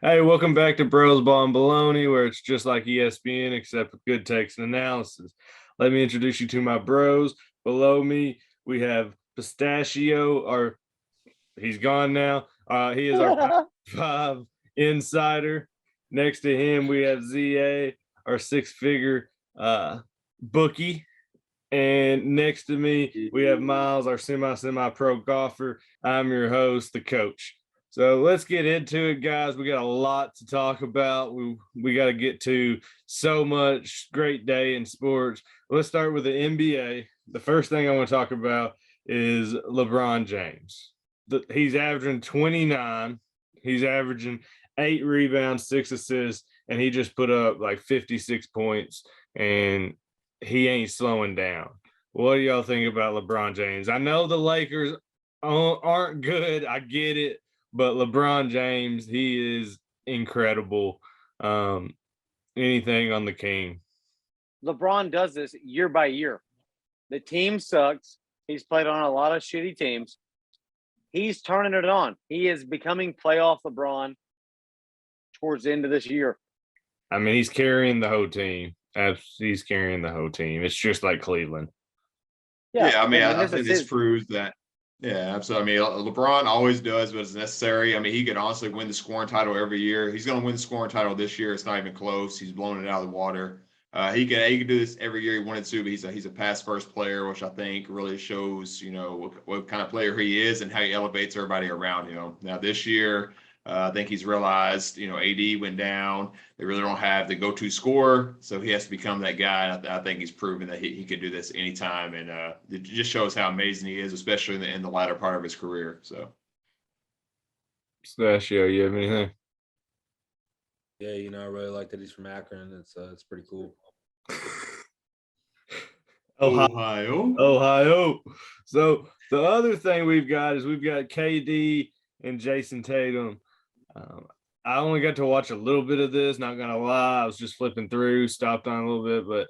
Hey, welcome back to Bros Ball and Bologna, where it's just like ESPN except with good takes and analysis. Let me introduce you to my bros. Below me, we have Pistachio, or he's gone now. He is our five insider. Next to him, we have ZA, our six-figure bookie. And next to me, we have Miles, our semi-pro golfer. I'm your host, the coach. So let's get into it, guys. We got a lot to talk about. We got to get to so much great day in sports. Let's start with the NBA. The first thing I want to talk about is LeBron James. He's averaging 29. He's averaging 8 rebounds, 6 assists, and he just put up like 56 points, and he ain't slowing down. What do y'all think about LeBron James? I know the Lakers aren't good. I get it. But LeBron James, he is incredible. Anything on the king. LeBron does this year by year. The team sucks. He's played on a lot of shitty teams. He's turning it on. He is becoming playoff LeBron towards the end of this year. I mean, he's carrying the whole team. He's carrying the whole team. It's just like Cleveland. Yeah, I mean, I think this proves that. Yeah, absolutely. I mean, LeBron always does what's necessary. I mean, he could honestly win the scoring title every year. He's going to win the scoring title this year. It's not even close. He's blown it out of the water. He could do this every year he wanted to, but he's a pass first player, which I think really shows what kind of player he is and how he elevates everybody around him. Now this year, I think he's realized AD went down. They really don't have the go-to scorer, so he has to become that guy. I think he's proven that he could do this anytime, and it just shows how amazing he is, especially in the latter part of his career. So, Pistachio, you have anything? Yeah, I really like that he's from Akron. It's pretty cool. Ohio. So the other thing we've got KD and Jayson Tatum. I only got to watch a little bit of this, not gonna lie. I was just flipping through, stopped on a little bit, but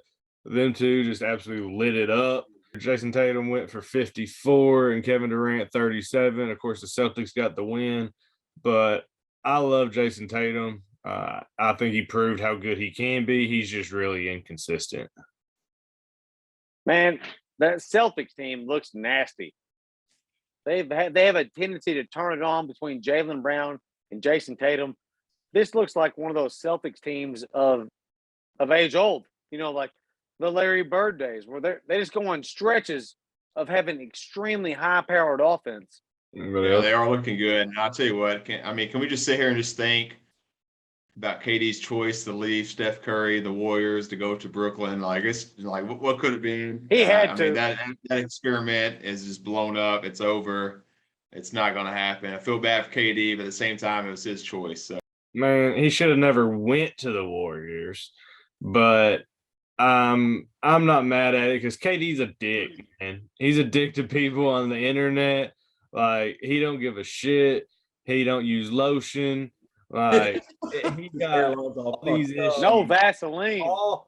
them two just absolutely lit it up. Jayson Tatum went for 54 and Kevin Durant 37. Of course, the Celtics got the win, but I love Jayson Tatum. I think he proved how good he can be. He's just really inconsistent. Man, that Celtics team looks nasty. They have a tendency to turn it on between Jaylen Brown and Jayson Tatum. This looks like one of those Celtics teams of age old, like the Larry Bird days, where they just go on stretches of having extremely high-powered offense. Yeah, they are looking good. And I'll tell you what, can we just sit here and just think about KD's choice to leave Steph Curry, the Warriors, to go to Brooklyn? Like, it's like, what could have been? He had to. I mean, that experiment is just blown up. It's over. It's not going to happen. I feel bad for KD, but at the same time, it was his choice. So. Man, he should have never went to the Warriors, but I'm not mad at it because KD's a dick, man. He's a dick to people on the internet. Like, he don't give a shit. He don't use lotion. Like, he got all these issues. No Vaseline. All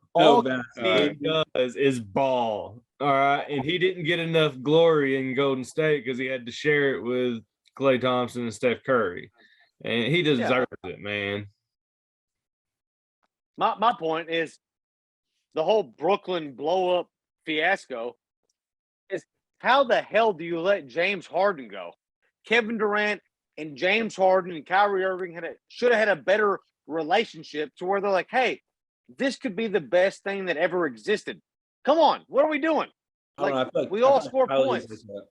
he does is ball. All right. And he didn't get enough glory in Golden State because he had to share it with Klay Thompson and Steph Curry. And he deserves it, man. My point is the whole Brooklyn blow-up fiasco is how the hell do you let James Harden go? Kevin Durant and James Harden and Kyrie Irving should have had a better relationship to where they're like, hey, this could be the best thing that ever existed. Come on, what are we doing? We all score points.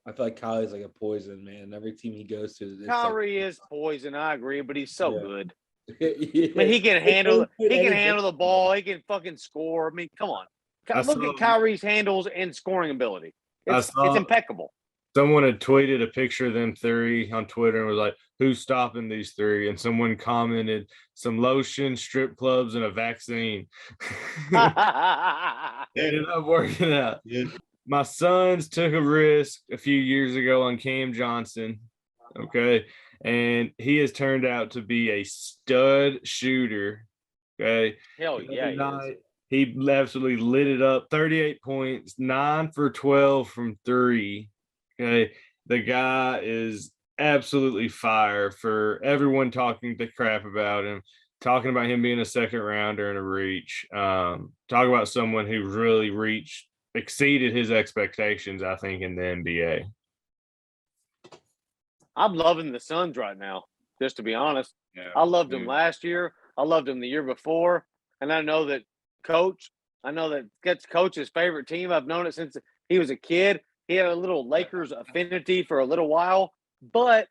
I feel like Kylie's like a poison, man. Every team he goes to, Kyrie is poison. I agree, but he's so good. I mean, he can handle the ball. He can fucking score. I mean, come on. Look at Kyrie's handles and scoring ability. It's impeccable. Someone had tweeted a picture of them three on Twitter and was like, who's stopping these three? And someone commented, some lotion, strip clubs, and a vaccine. Ended up working out. Yeah. My sons took a risk a few years ago on Cam Johnson, okay? And he has turned out to be a stud shooter, okay? Hell yeah, he absolutely lit it up. 38 points, 9 for 12 from 3. Okay, the guy is absolutely fire for everyone talking the crap about him, talking about him being a second rounder and a reach. Talk about someone who really exceeded his expectations, I think, in the NBA. I'm loving the Suns right now, just to be honest. Yeah, I loved him last year. I loved him the year before. And I know that that's Coach's favorite team. I've known it since he was a kid. He had a little Lakers affinity for a little while. But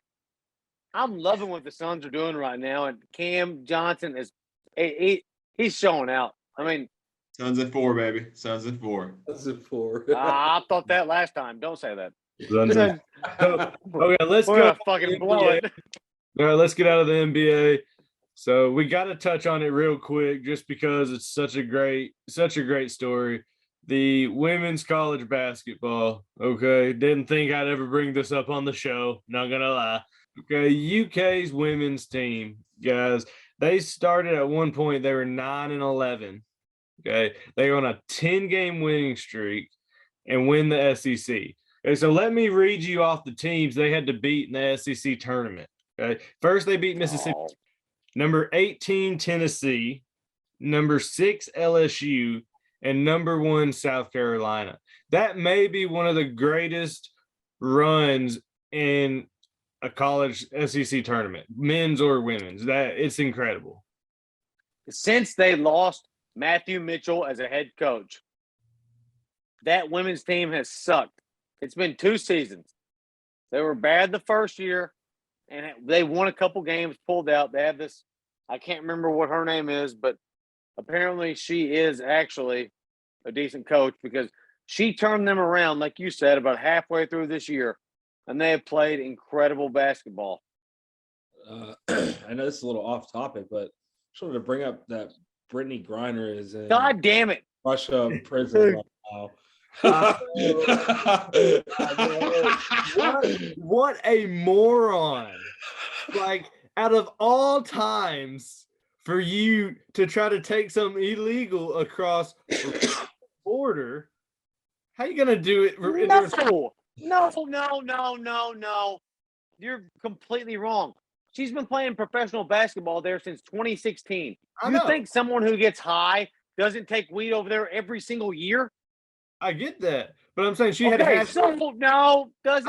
I'm loving what the Suns are doing right now. And Cam Johnson he's showing out. I mean, Suns at 4, baby. Suns at 4. Suns at 4. I thought that last time. Don't say that. Okay, let's go. Fucking blow it. All right, let's get out of the NBA. So we got to touch on it real quick, just because it's such a great story. The women's college basketball. Okay, didn't think I'd ever bring this up on the show. Not gonna lie. Okay, UK's women's team, guys. They started at one point. They were 9-11. Okay, they were on a 10-game winning streak and win the SEC. Okay, so let me read you off the teams they had to beat in the SEC tournament. Okay, first they beat Mississippi, number 18 Tennessee, number 6 LSU, and number 1 South Carolina. That may be one of the greatest runs in a college SEC tournament, men's or women's. It's incredible. Since they lost Matthew Mitchell as a head coach, that women's team has sucked. It's been 2 seasons. They were bad the first year, and they won a couple games, pulled out. They have this, I can't remember what her name is, but apparently she is actually a decent coach, because she turned them around, like you said, about halfway through this year, and they have played incredible basketball. I know this is a little off topic, but I just wanted to bring up that Brittany Griner is in God damn it. Russia prison right now. What a moron. Like, out of all times for you to try to take something illegal across the border, how you gonna do it? No. You're completely wrong. She's been playing professional basketball there since 2016. You think someone who gets high doesn't take weed over there every single year? I get that, but I'm saying she had to have. Doesn't.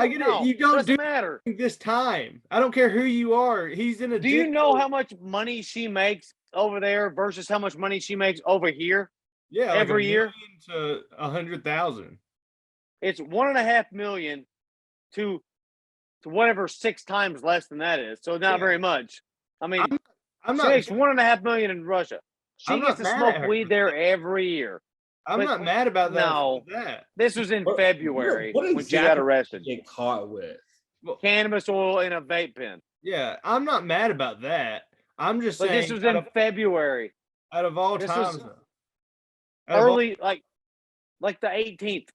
I get it. You don't doesn't matter this time. I don't care who you are. He's in a. Do you know how much money she makes over there versus how much money she makes over here? Yeah, like every year to 100,000. It's $1.5 million to whatever 6 times less than that is. So not very much. I mean, she makes $1.5 million in Russia. She gets to smoke weed there every year. I'm not mad about that. No, this was in February when she got arrested. Get caught with cannabis oil in a vape pen. Yeah, I'm not mad about that. I'm just saying. But this was in February. Out of all times, early, like the 18th.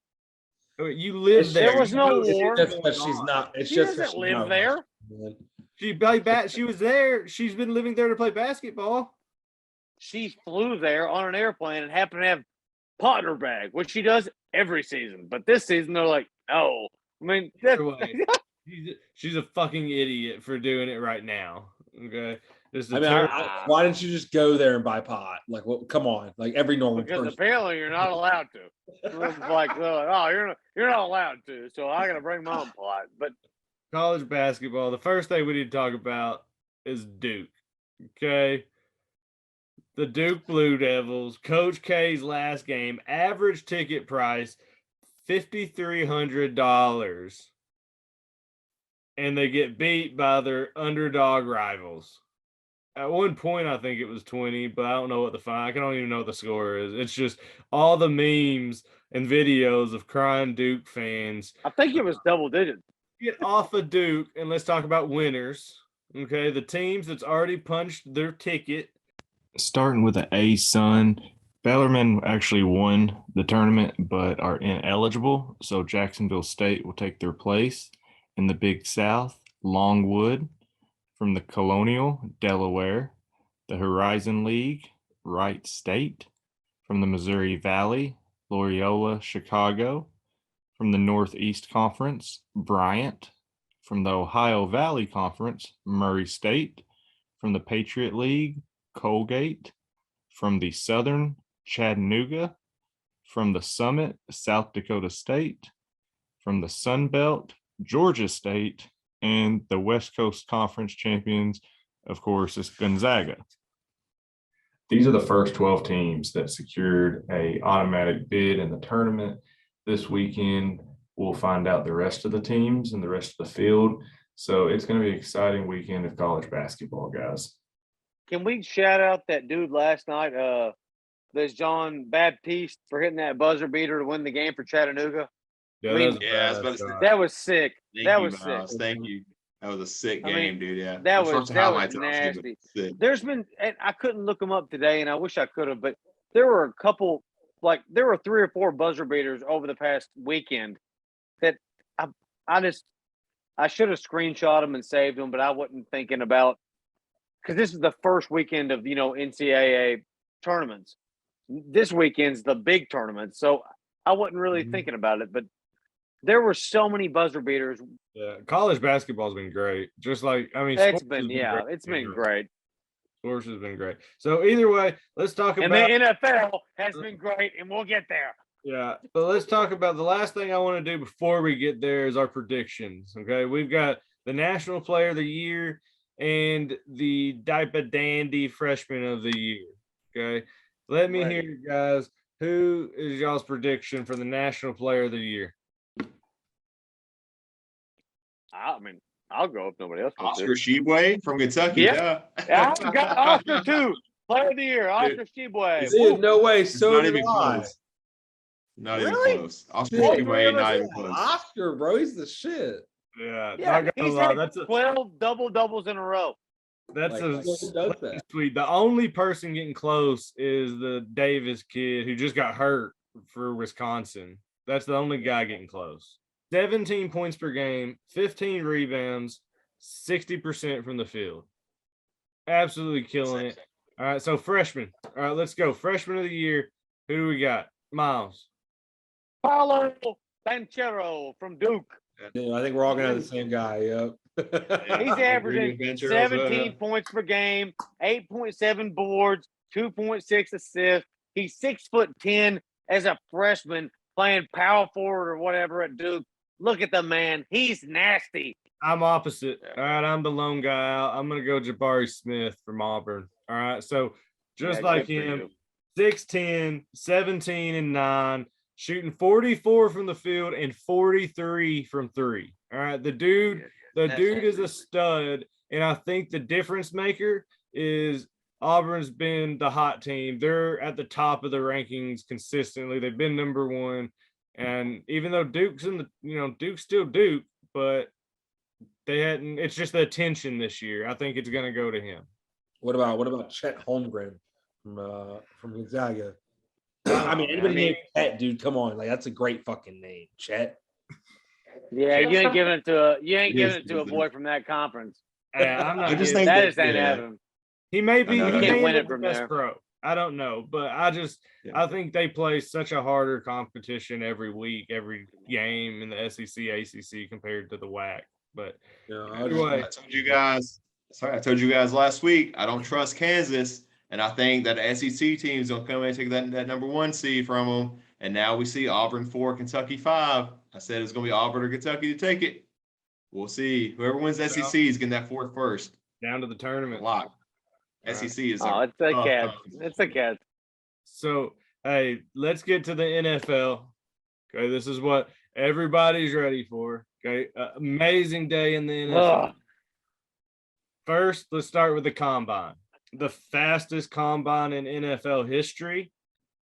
You live there. There was no war. She's not. She doesn't live there. She was there. She's been living there to play basketball. She flew there on an airplane and happened to have pot in her bag, which she does every season. But this season, they're like, no. I mean, she's a fucking idiot for doing it right now. Okay. Why didn't you just go there and buy pot? Like, what? Come on, like every normal person. Because apparently you're not allowed to. like, oh, you're not allowed to. So I got to bring my own pot. But college basketball. The first thing we need to talk about is Duke. Okay. The Duke Blue Devils, Coach K's last game, average ticket price $5,300, and they get beat by their underdog rivals. At one point, I think it was 20, but I don't know what I don't even know what the score is. It's just all the memes and videos of crying Duke fans. I think it was double digits. Get off of Duke, and let's talk about winners. Okay, the teams that's already punched their ticket. Starting with an A, Sun. Bellarmine actually won the tournament but are ineligible, so Jacksonville State will take their place. In the Big South, Longwood from the Colonial, Delaware. The Horizon League, Wright State. From the Missouri Valley, Loyola, Chicago. From the Northeast Conference, Bryant. From the Ohio Valley Conference, Murray State. From the Patriot League, Colgate. From the Southern, Chattanooga. From the Summit, South Dakota State. From the Sun Belt, Georgia State. And the West Coast Conference champions, of course, is Gonzaga. These are the first 12 teams that secured an automatic bid in the tournament. This weekend, we'll find out the rest of the teams and the rest of the field. So it's going to be an exciting weekend of college basketball, guys. Can we shout out that dude last night, there's John Baptiste, for hitting that buzzer beater to win the game for Chattanooga? Yeah, that was sick. Sick. Thank you. That was a sick game, dude. Yeah, that was nasty. There's been, and I couldn't look them up today, and I wish I could have, but there were a couple, there were 3 or 4 buzzer beaters over the past weekend that I should have screenshot them and saved them, but I wasn't thinking about, because this is the first weekend of NCAA tournaments. This weekend's the big tournament, so I wasn't really thinking about it, but there were so many buzzer beaters. Yeah, college basketball's been great. Just like, it's been great. Sports has been great. So either way, let's talk about. And the NFL has been great, and we'll get there. Yeah, but let's talk about the last thing I want to do before we get there is our predictions. Okay, we've got the National Player of the Year and the Diaper Dandy Freshman of the Year. Okay, let me hear you guys. Who is y'all's prediction for the National Player of the Year? I'll go if nobody else wants to. Oscar Tshiebwe from Kentucky. Yeah. I got Oscar too. Player of the Year, Oscar Tshiebwe. Dude, no way. So not even close. Not even close. Oscar Tshiebwe, not even close. Oscar, bro, he's the shit. Yeah, he's had 12 double-doubles in a row. That's sweet. The only person getting close is the Davis kid who just got hurt for Wisconsin. That's the only guy getting close. 17 points per game, 15 rebounds, 60% from the field. Absolutely killing it. All right, so freshman. All right, let's go. Freshman of the year. Who do we got? Miles. Paulo Banchero from Duke. Yeah, I think we're all going to have the same guy. Yep. He's averaging 17 points per game, 8.7 boards, 2.6 assists. He's 6'10" as a freshman playing power forward or whatever at Duke. Look at the man. He's nasty. I'm opposite. All right, I'm the lone guy out. I'm going to go Jabari Smith from Auburn. All right, so just like him, 6'10", 17 and 9, shooting 44 from the field and 43 from 3. All right, the dude is a stud, and I think the difference maker is Auburn's been the hot team. They're at the top of the rankings consistently. They've been number 1. And even though Duke's Duke's still Duke, but it's just the attention this year. I think it's going to go to him. What about Chet Holmgren from Gonzaga? Anybody named Chet, dude, come on. That's a great fucking name, Chet. Yeah, you ain't giving it to a boy from that conference. I'm not. I just think that ain't happening. He may be. He can't win it from from best there. pro. I don't know, but I think they play such a harder competition every week, every game in the SEC, ACC compared to the WAC. But anyway, I told you guys last week, I don't trust Kansas, and I think that the SEC teams don't come in and take that number 1 seed from them. And now we see Auburn 4, Kentucky 5. I said it's going to be Auburn or Kentucky to take it. We'll see. Whoever wins the SEC is getting that 4th first. Down to the tournament. Lock. SEC is. It's a cat. It's a cat. So, hey, let's get to the NFL. Okay, this is what everybody's ready for. Okay, amazing day in the NFL. First, let's start with the combine. The fastest combine in NFL history.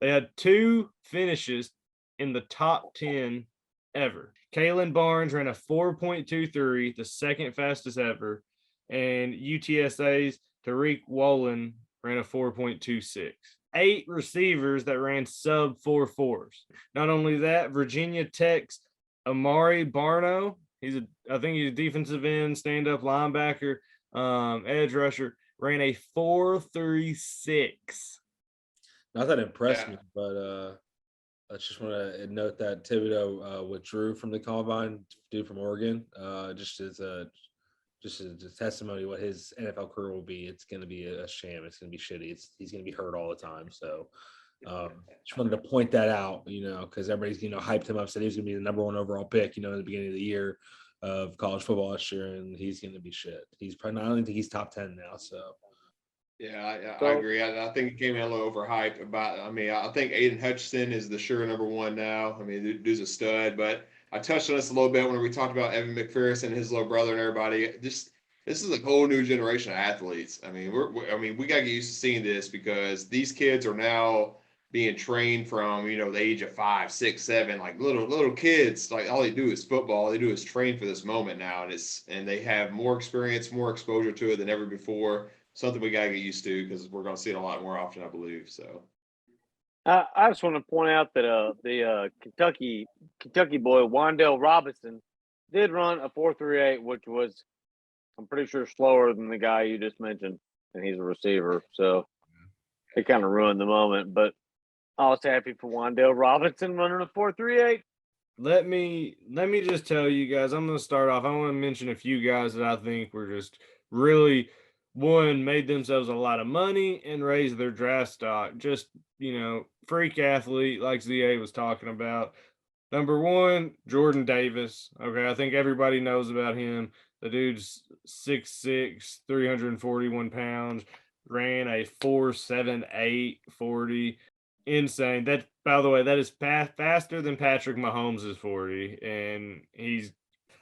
They had 2 finishes in the top 10 ever. Kalen Barnes ran a 4.23, the second fastest ever, and UTSA's Tariq Woolen ran a 4.26. 8 receivers that ran sub 4.4s. Not only that, Virginia Tech's Amari Barno, I think he's a defensive end, stand-up linebacker, edge rusher, ran a 4.36. Not that impressed me, but I just want to note that Thibodeau withdrew from the combine, dude from Oregon, just as a testimony what his NFL career will be. It's going to be a sham. It's going to be shitty. He's going to be hurt all the time. So just wanted to point that out, because everybody's, hyped him up, said he was going to be the number 1 overall pick, in the beginning of the year of college football last year, and he's going to be shit. He's probably, I don't think he's top 10 now. So. Yeah, I agree. I think it came in a little overhyped. I think Aiden Hutchinson is the sure number 1 now. I mean, dude's a stud. But I touched on this a little bit when we talked about Evan McPherson, his little brother, and everybody. This is a whole new generation of athletes. I mean, we got to get used to seeing this because these kids are now being trained from the age of 5, 6, 7, like little kids. Like all they do is football. All they do is train for this moment now, and they have more experience, more exposure to it than ever before. Something we got to get used to because we're going to see it a lot more often, I believe. So, I just want to point out that the Kentucky boy Wan'Dale Robinson did run a 4.38, which was, I'm pretty sure, slower than the guy you just mentioned, and he's a receiver. So it kind of ruined the moment. But I was happy for Wan'Dale Robinson running a 4.38. Let me just tell you guys. I'm going to start off. I want to mention a few guys that I think were just really. One, made themselves a lot of money and raised their draft stock. Just, freak athlete like ZA was talking about. Number 1, Jordan Davis. Okay, I think everybody knows about him. The dude's 6'6", 341 pounds, ran a 4.78 40. Insane. That, by the way, that is faster than Patrick Mahomes' 40. And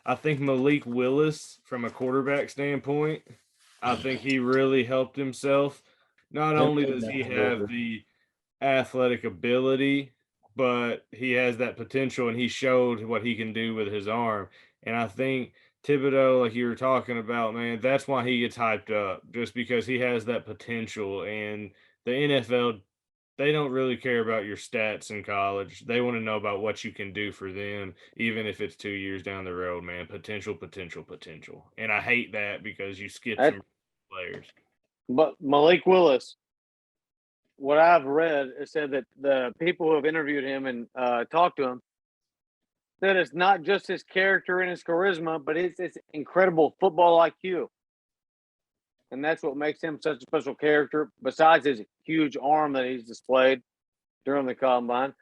I think Malik Willis, from a quarterback standpoint, I think he really helped himself. Not only does he have the athletic ability, but he has that potential, and he showed what he can do with his arm. And I think Thibodeau, like you were talking about, man, that's why he gets hyped up, just because he has that potential. And the NFL, they don't really care about your stats in college. They want to know about what you can do for them, even if it's 2 years down the road, man. Potential. And I hate that because you skip some players. But Malik Willis, what I've read, is said that the people who have interviewed him and talked to him said it's not just his character and his charisma, but it's his incredible football IQ. And that's what makes him such a special character, besides his huge arm that he's displayed during the combine.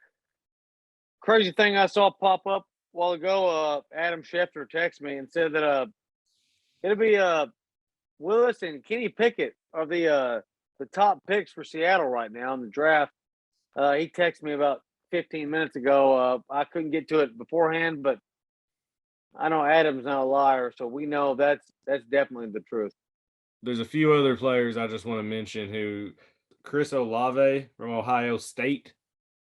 Crazy thing I saw pop up a while ago, Adam Schefter texted me and said that it'll be Willis and Kenny Pickett are the top picks for Seattle right now in the draft. He texted me about 15 minutes ago. I couldn't get to it beforehand, but I know Adam's not a liar, so we know that's definitely the truth. There's a few other players I just want to mention who Chris Olave from Ohio State.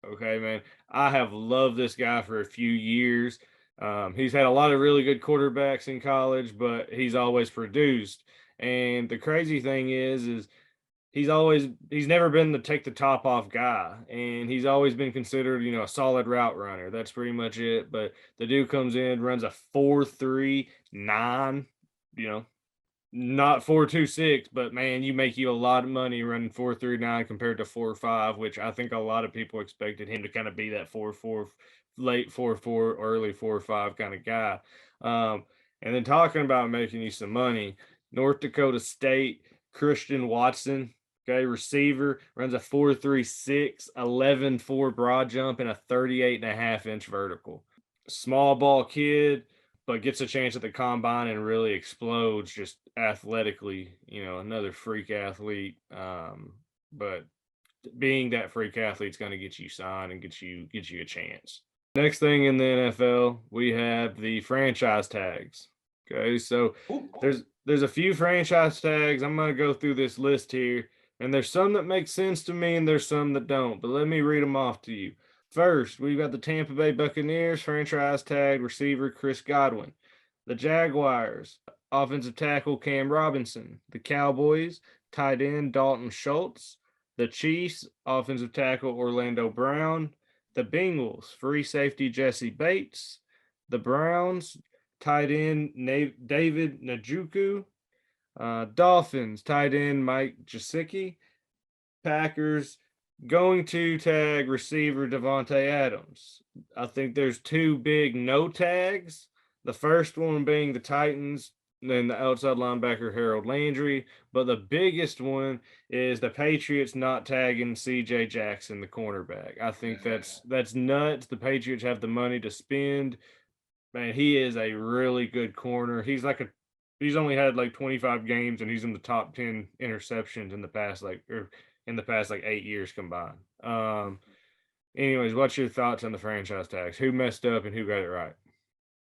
Okay, man. I have loved this guy for a few years. He's had a lot of really good quarterbacks in college, but he's always produced. And the crazy thing is he's never been the take the top off guy. And he's always been considered, a solid route runner. That's pretty much it. But the dude comes in, runs a 4.39, not 4.26, but man, you make you a lot of money running 4.39 compared to 4.5, which I think a lot of people expected him to kind of be that 4.4, late 4.4, early 4.5 kind of guy. And then talking about making you some money, North Dakota State, Christian Watson, okay, receiver, runs a 4.36, 11.4 broad jump, and a 38.5-inch vertical. Small ball kid, but gets a chance at the combine and really explodes just athletically, another freak athlete. But being that freak athlete's going to get you signed and get you a chance. Next thing in the NFL, we have the franchise tags. Okay, so there's a few franchise tags. I'm going to go through this list here, and there's some that make sense to me and there's some that don't, but let me read them off to you. First, we've got the Tampa Bay Buccaneers, franchise tag receiver Chris Godwin. The Jaguars, offensive tackle Cam Robinson. The Cowboys, tight end Dalton Schultz. The Chiefs, offensive tackle Orlando Brown. The Bengals, free safety Jesse Bates. The Browns, tight end David Njoku. Dolphins, tight end Mike Gesicki. Packers, Going to tag receiver Davante Adams. I think there's two big no tags. The first one being the Titans, then the outside linebacker Harold Landry. But the biggest one is the Patriots not tagging C.J. Jackson, the cornerback. I think that's nuts. The Patriots have the money to spend. Man, he is a really good corner. He's only had like 25 games and he's in the top 10 interceptions in the past like 8 years combined. Anyways, what's your thoughts on the franchise tags? Who messed up and who got it right?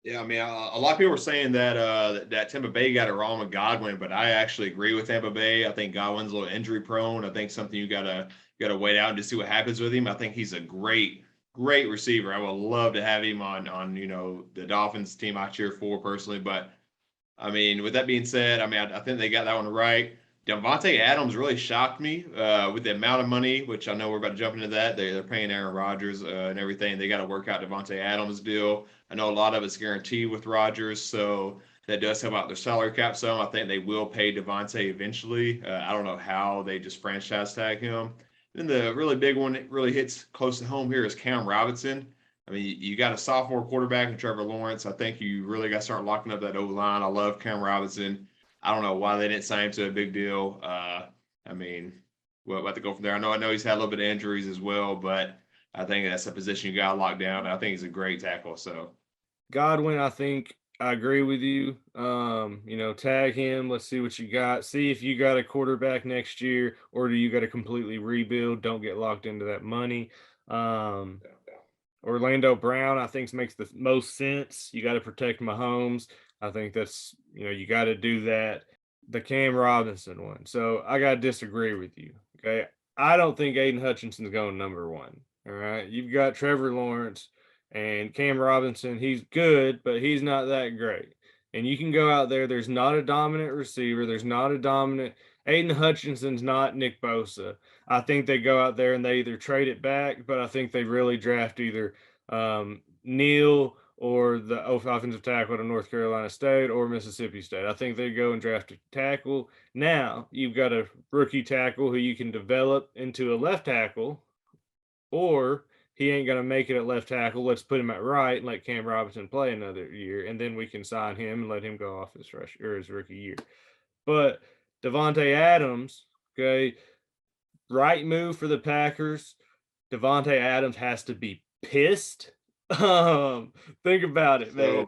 Yeah, I mean, a lot of people were saying that that Tampa Bay got it wrong with Godwin, but I actually agree with Tampa Bay. I think Godwin's a little injury prone. I think something you gotta wait out and just see what happens with him. I think he's a great receiver. I would love to have him on the Dolphins team I cheer for personally. But I mean, with that being said, I mean, I think they got that one right. Davante Adams really shocked me with the amount of money, which I know we're about to jump into that. They're paying Aaron Rodgers and everything. They got to work out Davante Adams' deal. I know a lot of it's guaranteed with Rodgers, so that does help out their salary cap some. I think they will pay Davante eventually. I don't know how they just franchise tag him. Then the really big one that really hits close to home here is Cam Robinson. I mean, you got a sophomore quarterback in Trevor Lawrence. I think you really got to start locking up that O-line. I love Cam Robinson. I don't know why they didn't sign him to a big deal. I mean, we'll have to go from there. I know he's had a little bit of injuries as well, but I think that's a position you got to lock down. I think he's a great tackle. So Godwin, I think I agree with you. Tag him. Let's see what you got. See if you got a quarterback next year, or do you got to completely rebuild? Don't get locked into that money. Orlando Brown, I think makes the most sense. You got to protect Mahomes. I think that's, you got to do that. The Cam Robinson one. So I got to disagree with you. Okay. I don't think Aiden Hutchinson's going number one. All right. You've got Trevor Lawrence and Cam Robinson. He's good, but he's not that great. And you can go out there. There's not a dominant receiver. There's not a dominant. Aiden Hutchinson's not Nick Bosa. I think they go out there and they either trade it back, but I think they really draft either Neal or the offensive tackle to North Carolina State or Mississippi State. I think they go and draft a tackle. Now you've got a rookie tackle who you can develop into a left tackle, or he ain't going to make it at left tackle. Let's put him at right and let Cam Robinson play another year, and then we can sign him and let him go off his rookie year. But Davante Adams, okay, right move for the Packers. Davante Adams has to be pissed. Think about it, man.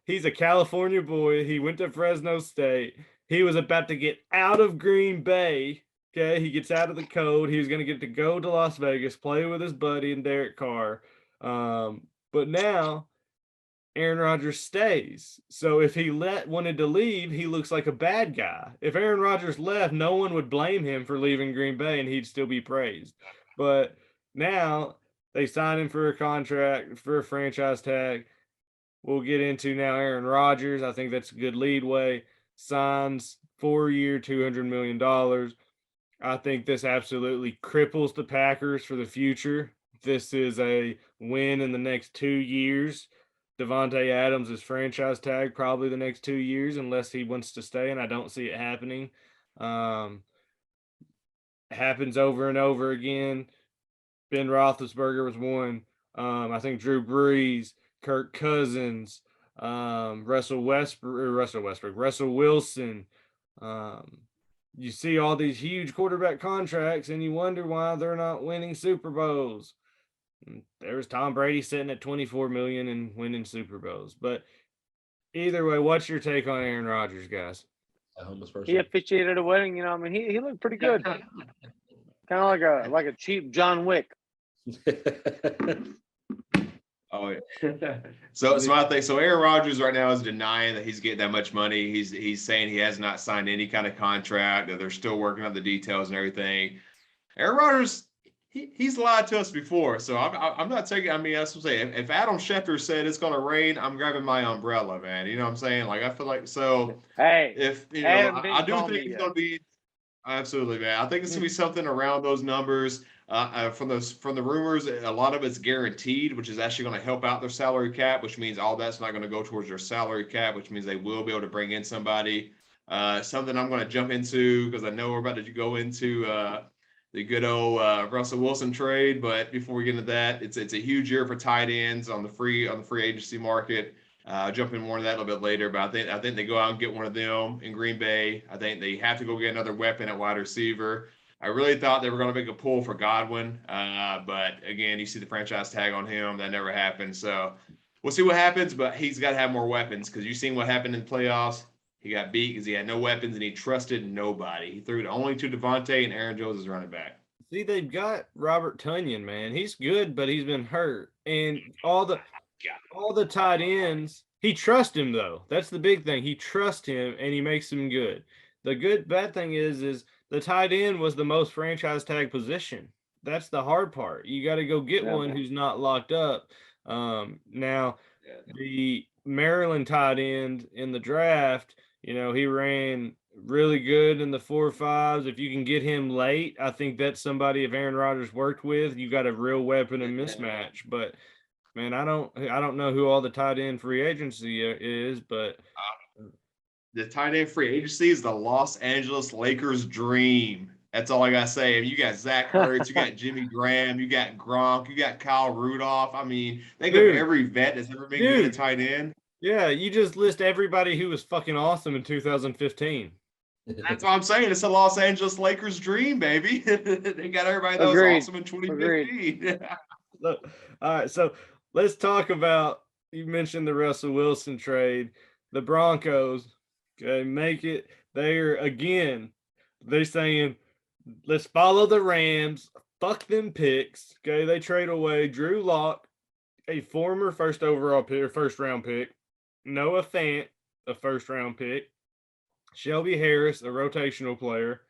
He's a California boy. He went to Fresno State. He was about to get out of Green Bay. Okay, he gets out of the code. He was going to get to go to Las Vegas, play with his buddy and Derek Carr. But now Aaron Rodgers stays. So if he wanted to leave, he looks like a bad guy. If Aaron Rodgers left, no one would blame him for leaving Green Bay and he'd still be praised. But now they signed him for a contract, for a franchise tag. We'll get into now Aaron Rodgers. I think that's a good leadway. Signs 4-year, $200 million. I think this absolutely cripples the Packers for the future. This is a win in the next 2 years. Davante Adams is franchise tag probably the next 2 years unless he wants to stay, and I don't see it happening. Happens over and over again. Ben Roethlisberger was one. I think Drew Brees, Kirk Cousins, Russell Wilson. You see all these huge quarterback contracts, and you wonder why they're not winning Super Bowls. There's Tom Brady sitting at $24 million and winning Super Bowls. But either way, what's your take on Aaron Rodgers, guys? A homeless person. He officiated a wedding. He looked pretty good. Kind of like a cheap John Wick. Oh yeah. So I think Aaron Rodgers right now is denying that he's getting that much money. He's saying he has not signed any kind of contract, that they're still working on the details and everything. Aaron Rodgers, he's lied to us before, so I'm not taking. I mean, that's what I'm saying. If Adam Schefter said it's going to rain, I'm grabbing my umbrella, man. You know what I'm saying? Like, I feel like so. Hey, if I do think it's going to be absolutely, man. I think it's going to be something around those numbers. From the rumors, a lot of it's guaranteed, which is actually going to help out their salary cap, which means all that's not going to go towards their salary cap, which means they will be able to bring in somebody. Something I'm going to jump into because I know we're about to go into the good old Russell Wilson trade. But before we get into that, it's a huge year for tight ends on the free agency market. Jump in more on that a little bit later, but I think they go out and get one of them in Green Bay. I think they have to go get another weapon at wide receiver. I really thought they were going to make a pull for Godwin, but again, you see the franchise tag on him. That never happened. So we'll see what happens, but he's got to have more weapons because you've seen what happened in the playoffs. He got beat because he had no weapons and he trusted nobody. He threw it only to Devontae and Aaron Jones is running back. See, they've got Robert Tonyan, man. He's good, but he's been hurt. And all the tight ends, he trusts him, though. That's the big thing. He trusts him, and he makes him good. The bad thing is the tight end was the most franchise tag position. That's the hard part. You got to go get one who's not locked up. Now, the Maryland tight end in the draft, he ran really good in the 4.5s. If you can get him late, I think that's somebody, if Aaron Rodgers worked with, you got a real weapon and mismatch. But man, I don't know who all the tight end free agency is, but the tight end free agency is the Los Angeles Lakers' dream. That's all I gotta say. I mean, you got Zach Ertz, you got Jimmy Graham, you got Gronk, you got Kyle Rudolph. I mean, think of every vet that's ever been good at tight end. Yeah, you just list everybody who was fucking awesome in 2015. That's what I'm saying. It's a Los Angeles Lakers dream, baby. They got everybody that was awesome in 2015. Look, all right, so let's talk about, you mentioned the Russell Wilson trade. The Broncos, okay, make it. They're saying, let's follow the Rams. Fuck them picks. Okay, they trade away Drew Lock, a former first round pick. Noah Fant, a first round pick. Shelby Harris, a rotational player.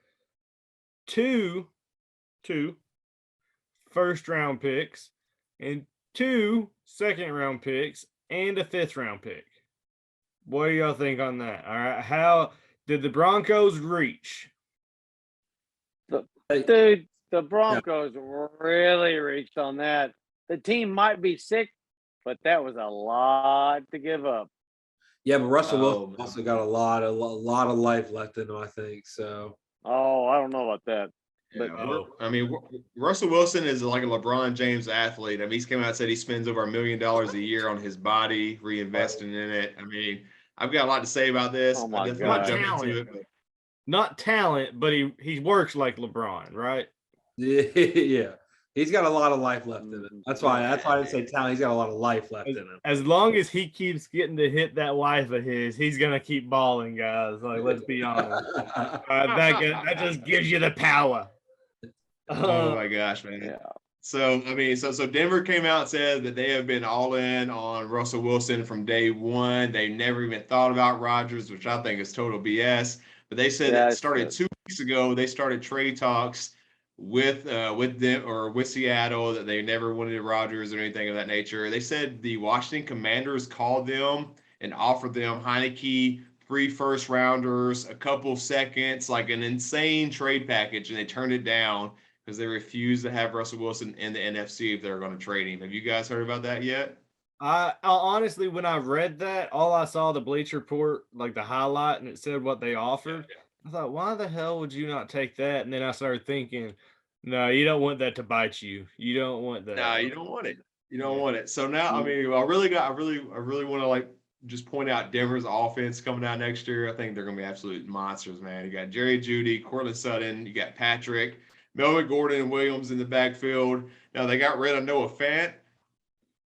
Two first round picks and 2 second round picks and a 5th round pick. What do y'all think on that? All right. How did the Broncos reach? Dude, the Broncos really reached on that. The team might be sick, but that was a lot to give up. Yeah, but Russell Wilson also got a lot of life left in him, I think. So. Oh, I don't know about that. Russell Wilson is like a LeBron James athlete. I mean, he's came out and said he spends over $1 million a year on his body, reinvesting in it. I mean, I've got a lot to say about this. Oh my God. Not talent, but he works like LeBron, right? Yeah. He's got a lot of life left in him. That's why I didn't say talent. He's got a lot of life left in him. As long as he keeps getting to hit that wife of his, he's gonna keep balling, guys. Like, let's be honest. That just gives you the power. Oh my gosh, man. Yeah. So Denver came out and said that they have been all in on Russell Wilson from day one. They never even thought about Rodgers, which I think is total BS. But they said that it started 2 weeks ago. They started trade talks with them or with Seattle, that they never wanted Rodgers or anything of that nature. They said the Washington Commanders called them and offered them Heineke, 3 first rounders, a couple seconds, like an insane trade package, and they turned it down because they refused to have Russell Wilson in the NFC if they were going to trade him. Have you guys heard about that yet? I honestly, when I read that, all I saw the Bleacher Report, like the highlight, and it said what they offered. I thought, why the hell would you not take that? And then I started thinking, no, you don't want that to bite you. You don't want that. No, you don't want it. You don't want it. So now, I mean, I really want to like just point out Denver's offense coming out next year. I think they're going to be absolute monsters, man. You got Jerry Jeudy, Cortland Sutton, you got Patrick, Melvin Gordon, and Williams in the backfield. Now they got rid of Noah Fant,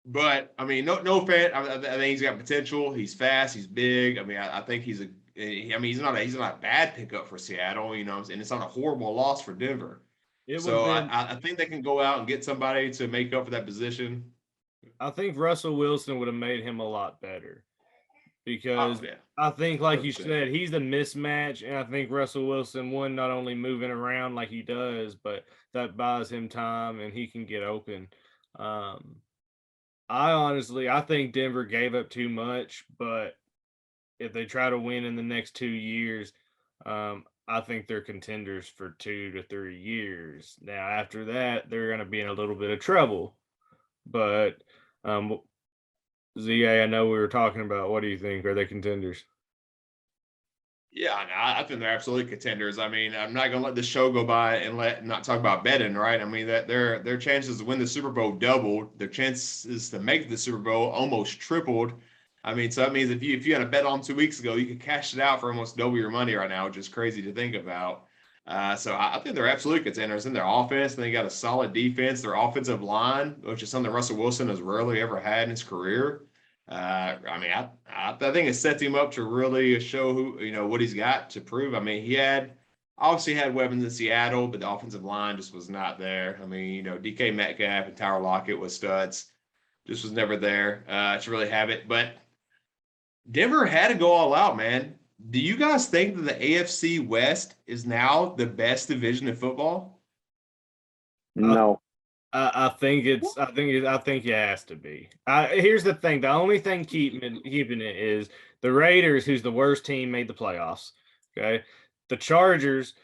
but I mean, Noah Fant, I think he's got potential. He's fast. He's big. I mean, I think he's not a bad pickup for Seattle, and it's not a horrible loss for Denver. I think they can go out and get somebody to make up for that position. I think Russell Wilson would have made him a lot better because I think, like you said, he's the mismatch, and I think Russell Wilson, not only moving around like he does, but that buys him time and he can get open. I think Denver gave up too much, but if they try to win in the next 2 years, I think they're contenders for 2 to 3 years. Now, after that, they're going to be in a little bit of trouble. But, ZA, I know we were talking about, what do you think? Are they contenders? Yeah, I think they're absolutely contenders. I mean, I'm not gonna let the show go by and not talk about betting, right? I mean that their chances to win the Super Bowl doubled. Their chances to make the Super Bowl almost tripled. I mean, so that means if you had a bet on 2 weeks ago, you could cash it out for almost double your money right now, which is crazy to think about. So I think they're absolutely contenders in their offense. They got a solid defense. Their offensive line, which is something Russell Wilson has rarely ever had in his career. I mean, I think it sets him up to really show what he's got to prove. I mean, he obviously had weapons in Seattle, but the offensive line just was not there. I mean, DK Metcalf and Tyler Lockett was studs, just was never there to really have it. But Denver had to go all out, man. Do you guys think that the AFC West is now the best division in football? No. I think it has to be. Here's the thing. The only thing keeping it is the Raiders, who's the worst team, made the playoffs. Okay. The Chargers,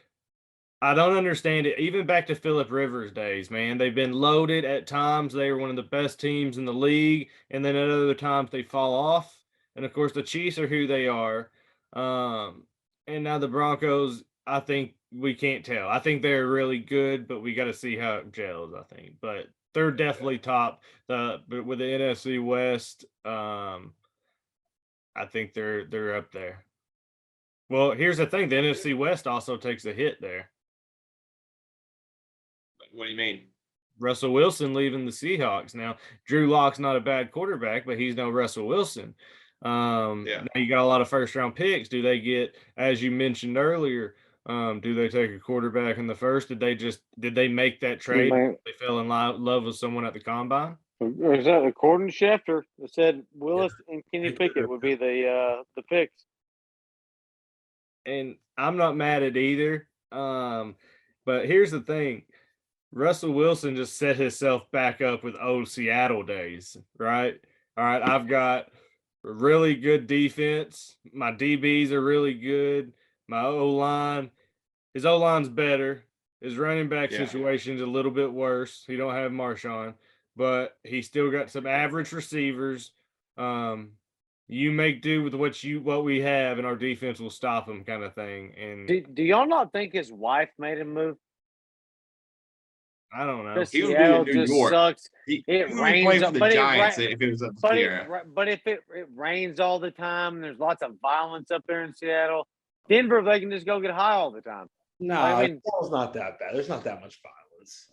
I don't understand it. Even back to Phillip Rivers days, man, they've been loaded at times. They were one of the best teams in the league. And then at other times they fall off. And of course the Chiefs are who they are. And now the Broncos, I think we can't tell. I think they're really good, but we got to see how it gels, I think. But they're definitely top. But with the NFC West, I think they're up there. Well, here's the thing. The NFC West also takes a hit there. What do you mean? Russell Wilson leaving the Seahawks. Now, Drew Lock's not a bad quarterback, but he's no Russell Wilson. Now you got a lot of first-round picks. Do they get, as you mentioned earlier, do they take a quarterback in the first? Did they make that trade? They fell in love with someone at the combine? Is that according to Schefter? It said Willis and Kenny Pickett would be the picks. And I'm not mad at either. But here's the thing. Russell Wilson just set himself back up with old Seattle days, right? All right, I've got a really good defense. My DBs are really good. My O-line, his O-line's better. His running back situation's a little bit worse. He don't have Marshawn, but he still got some average receivers. You make do with what we have, and our defense will stop him, kind of thing. And do y'all not think his wife made him move? I don't know. He would be in New just York. Sucks. It rains for the Giants if it was up there. But if it rains all the time, and there's lots of violence up there in Seattle. Denver, they can just go get high all the time. No, I mean, it's not that bad. There's not that much violence.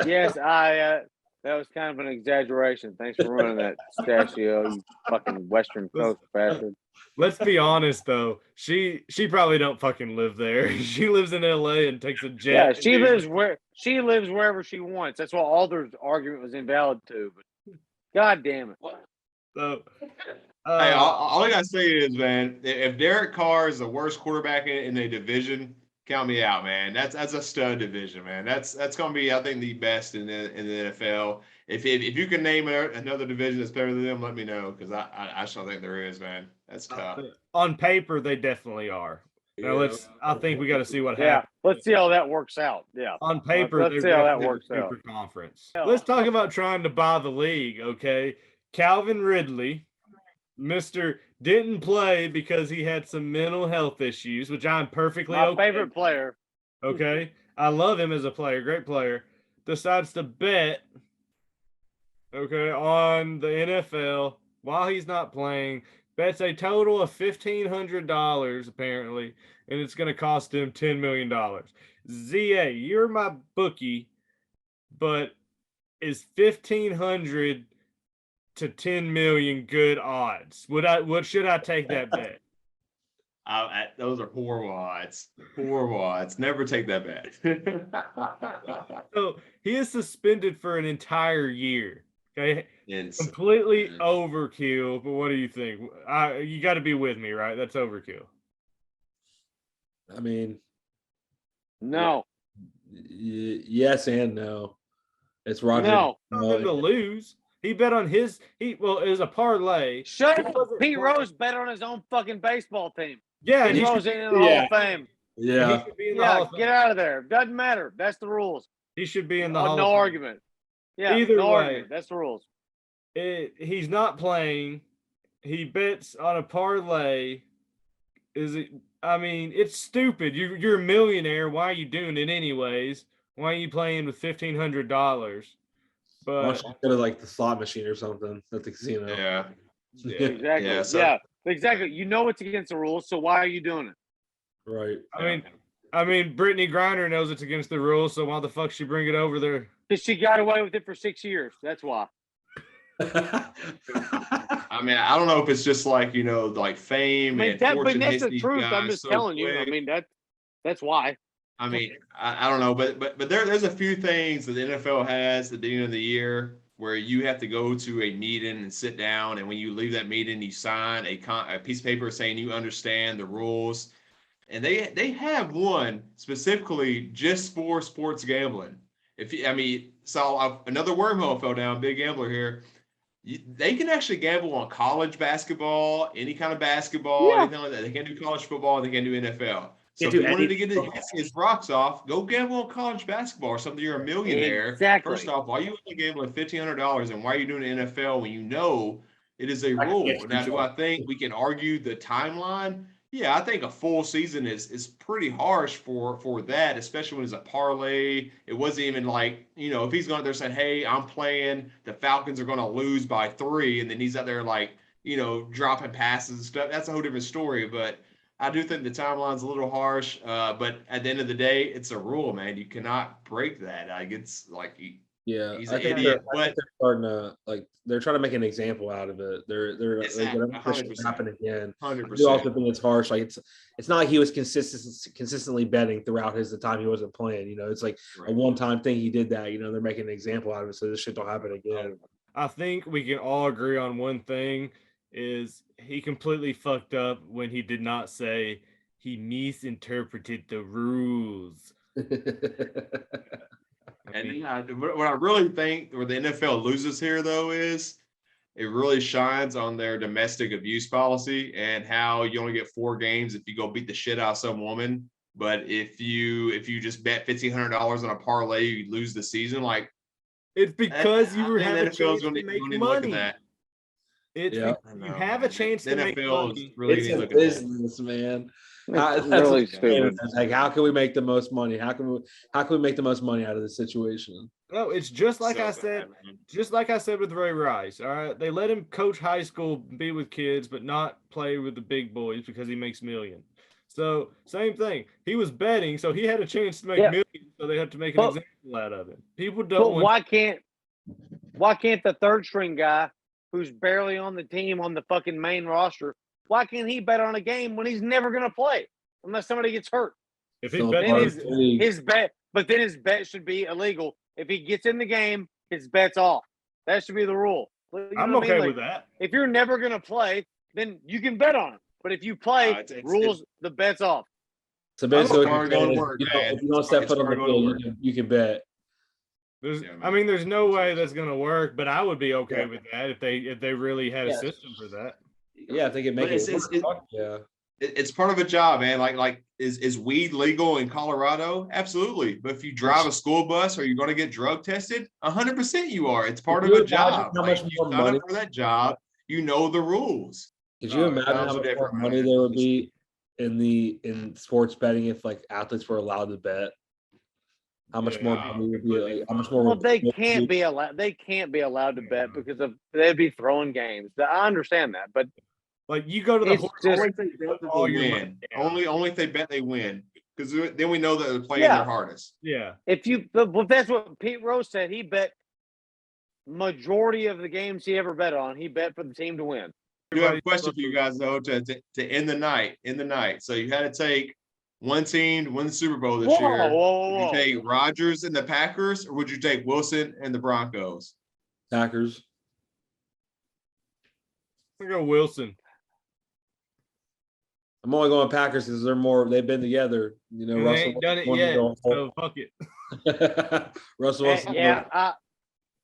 Yes, that was kind of an exaggeration. Thanks for running that, Pistachio, you fucking Western Coast bastard. Let's be honest, though. She probably don't fucking live there. She lives in LA and takes a jet. Yeah, she lives wherever she wants. That's why Alder's argument was invalid too. But God damn it. So, hey, all I gotta say is, man, if Derek Carr is the worst quarterback in a division, count me out, man. That's a stud division, man. That's gonna be, I think, the best in the NFL. If you can name another division that's better than them, let me know, because I just don't think there is, man. That's tough. On paper, they definitely are. Now I think we got to see what happens. Let's see how that works out. Yeah. On paper, let's see how that works out. Conference. Let's talk about trying to buy the league. Okay, Calvin Ridley, Mr. didn't play because he had some mental health issues, which I'm perfectly okay. My favorite player. Okay, I love him as a player, great player. Decides to bet, okay, on the NFL while he's not playing. Bets a total of $1,500 apparently, and it's going to cost him $10 million. ZA, you're my bookie, but is 1,500 to 10 million good odds? What should I take that bet? Those are poor odds. Poor odds. Never take that bet. So he is suspended for an entire year. Okay, completely overkill. But what do you think? You got to be with me, right? That's overkill. I mean, no. Yes and no. It's Rodgers. No. To lose. He bet on it was a parlay. Shut up. Pete Rose bet on his own fucking baseball team. Yeah, Pete Rose in the Hall of Fame. Yeah. Get out of there. Doesn't matter. That's the rules. He should be in the Hall of Fame. No argument. Yeah, either no way, argument. That's the rules. He's not playing. He bets on a parlay Is it? I mean, it's stupid. You're a millionaire. Why are you doing it anyways? Why are you playing with $1,500? Why don't But you go to like the slot machine or something at the casino? Yeah. Exactly. Yeah, Yeah, so- exactly. You know it's against the rules, so why are you doing it? Right. I mean, Brittany Griner knows it's against the rules, so why the fuck she bring it over there? Because she got away with it for 6 years. That's why. I mean, I don't know if it's just like, like fame and fortune that's hits the these truth. guys I'm just so telling you. I quick. mean, that's why. I mean, I don't know, but there's a few things that the NFL has at the beginning of the year where you have to go to a meeting and sit down, and when you leave that meeting, you sign a piece of paper saying you understand the rules. And they have one specifically just for sports gambling. Another wormhole fell down. Big gambler here. They can actually gamble on college basketball, any kind of basketball, anything like that. They can do college football. They can do NFL. So if you wanted to get his rocks off, go gamble on college basketball or something. You're a millionaire. Exactly. First off, why are you only gambling $1,500, and why are you doing NFL when you know it is a rule? Now, do I think we can argue the timeline? Yeah, I think a full season is pretty harsh for that, especially when it's a parlay. It wasn't even like, if he's going there saying, hey, I'm playing, the Falcons are going to lose by 3, and then he's out there like, dropping passes and stuff. That's a whole different story. But I do think the timeline's a little harsh. But at the end of the day, it's a rule, man. You cannot break that. Like, it's like he's an idiot. But they're starting to they're trying to make an example out of it. They're going to push it to happen again. 100%. I do also think it's harsh. Like it's not like he was consistently betting throughout the time he wasn't playing. It's like a one-time thing he did that. They're making an example out of it, so this shit don't happen again. I think we can all agree on one thing: is he completely fucked up when he did not say he misinterpreted the rules. And what I really think where the NFL loses here, though, is it really shines on their domestic abuse policy and how you only get 4 games if you go beat the shit out of some woman. But if you just bet $1,500 on a parlay, you lose the season. Like, it's because you have a chance to make money. You have a chance to make money. It's a business, man. That's really stupid. Like, how can we make the most money? How can we make the most money out of this situation? No, it's just like I said. Just like I said with Ray Rice. All right, they let him coach high school, be with kids, but not play with the big boys because he makes millions. So same thing. He was betting, so he had a chance to make millions. So they have to make an example out of it. People don't. But why can't the third string guy who's barely on the team on the fucking main roster? Why can't he bet on a game when he's never going to play unless somebody gets hurt? If he his bet, but then his bet should be illegal. If he gets in the game, his bet's off. That should be the rule. I'm okay with that. If you're never going to play, then you can bet on it. But if you play, the bet's off. So basically, if you don't step foot on the field, you can bet. There's no way that's going to work, but I would be okay with that if they really had a system for that. Yeah, I think it makes it. It's part of a job, man. Like is weed legal in Colorado? Absolutely. But if you drive a school bus, are you going to get drug tested? 100% you are. It's part of a job. How much more money for that job? You know the rules. Could you imagine how much more money there would be in sports betting if like athletes were allowed to bet? How much more money would be? Like, how much more? Well, they can't be allowed. They can't be allowed to bet because they'd be throwing games. I understand that, but like you go to the only if they bet they win, because then we know that they're playing their hardest. Yeah. But that's what Pete Rose said. He bet majority of the games he ever bet on. He bet for the team to win. I do have a question for you guys though to end the night. So you had to take one team to win the Super Bowl this year. Would you take Rodgers and the Packers, or would you take Wilson and the Broncos? Packers. I go Wilson. I'm only going Packers because they've been together. Russell ain't done it yet, so fuck it. Russell Wilson.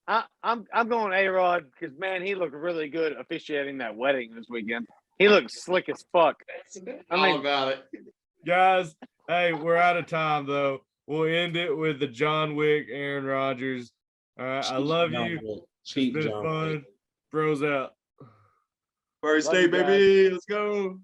I'm going A-Rod because, man, he looked really good officiating that wedding this weekend. He looked slick as fuck. All about it. Guys, hey, we're out of time, though. We'll end it with the John Wick, Aaron Rodgers. All right, I love you. It's been fun. Bros out. First State, baby. Let's go.